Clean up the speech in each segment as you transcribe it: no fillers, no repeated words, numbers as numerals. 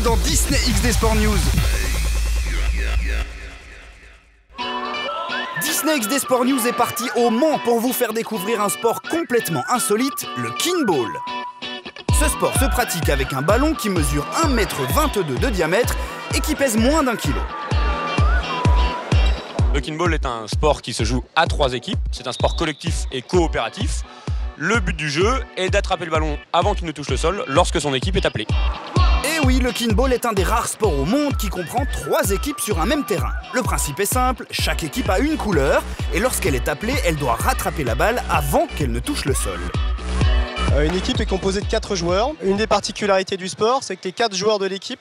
dans Disney XD Sport News. Disney XD Sport News est parti au Mans pour vous faire découvrir un sport complètement insolite, le kinball. Ce sport se pratique avec un ballon qui mesure 1,22 m de diamètre et qui pèse moins d'1 kg. Le kinball est un sport qui se joue à 3 équipes. C'est un sport collectif et coopératif. Le but du jeu est d'attraper le ballon avant qu'il ne touche le sol lorsque son équipe est appelée. Et oui, le kinball est un des rares sports au monde qui comprend 3 équipes sur un même terrain. Le principe est simple, chaque équipe a une couleur et lorsqu'elle est appelée, elle doit rattraper la balle avant qu'elle ne touche le sol. Une équipe est composée de 4 joueurs. Une des particularités du sport, c'est que les 4 joueurs de l'équipe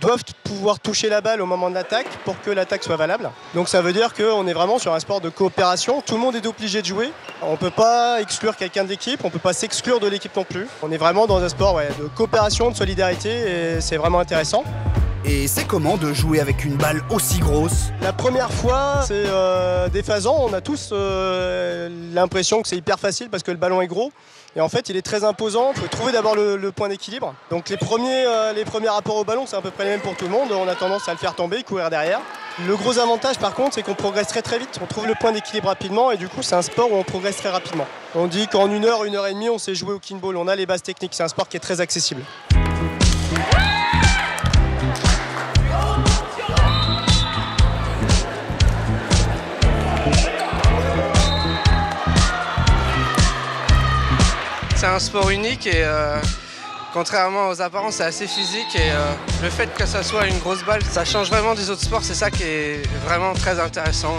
doivent pouvoir toucher la balle au moment de l'attaque pour que l'attaque soit valable. Donc ça veut dire qu'on est vraiment sur un sport de coopération. Tout le monde est obligé de jouer. On ne peut pas exclure quelqu'un de l'équipe, on ne peut pas s'exclure de l'équipe non plus. On est vraiment dans un sport de coopération, de solidarité et c'est vraiment intéressant. Et c'est comment de jouer avec une balle aussi grosse? La première fois, c'est déphasant. On a tous l'impression que c'est hyper facile parce que le ballon est gros. Et en fait, il est très imposant. Il faut trouver d'abord le point d'équilibre. Donc les premiers rapports au ballon, c'est à peu près les mêmes pour tout le monde. On a tendance à le faire tomber, courir derrière. Le gros avantage, par contre, c'est qu'on progresse très très vite. On trouve le point d'équilibre rapidement et du coup, c'est un sport où on progresse très rapidement. On dit qu'en 1 heure, 1 heure et demie, on sait jouer au kinball. On a les bases techniques. C'est un sport qui est très accessible. C'est un sport unique et contrairement aux apparences, c'est assez physique et le fait que ça soit une grosse balle, ça change vraiment des autres sports, c'est ça qui est vraiment très intéressant.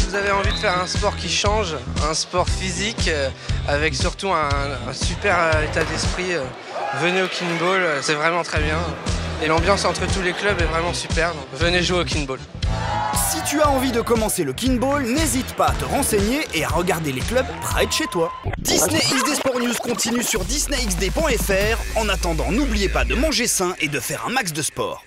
Vous avez envie de faire un sport qui change, un sport physique avec surtout un super état d'esprit, venez au kinball, c'est vraiment très bien. Et l'ambiance entre tous les clubs est vraiment super, donc venez jouer au kinball. Si tu as envie de commencer le kinball, n'hésite pas à te renseigner et à regarder les clubs près de chez toi. Disney XD Sport News continue sur disneyxd.fr. En attendant, n'oubliez pas de manger sain et de faire un max de sport.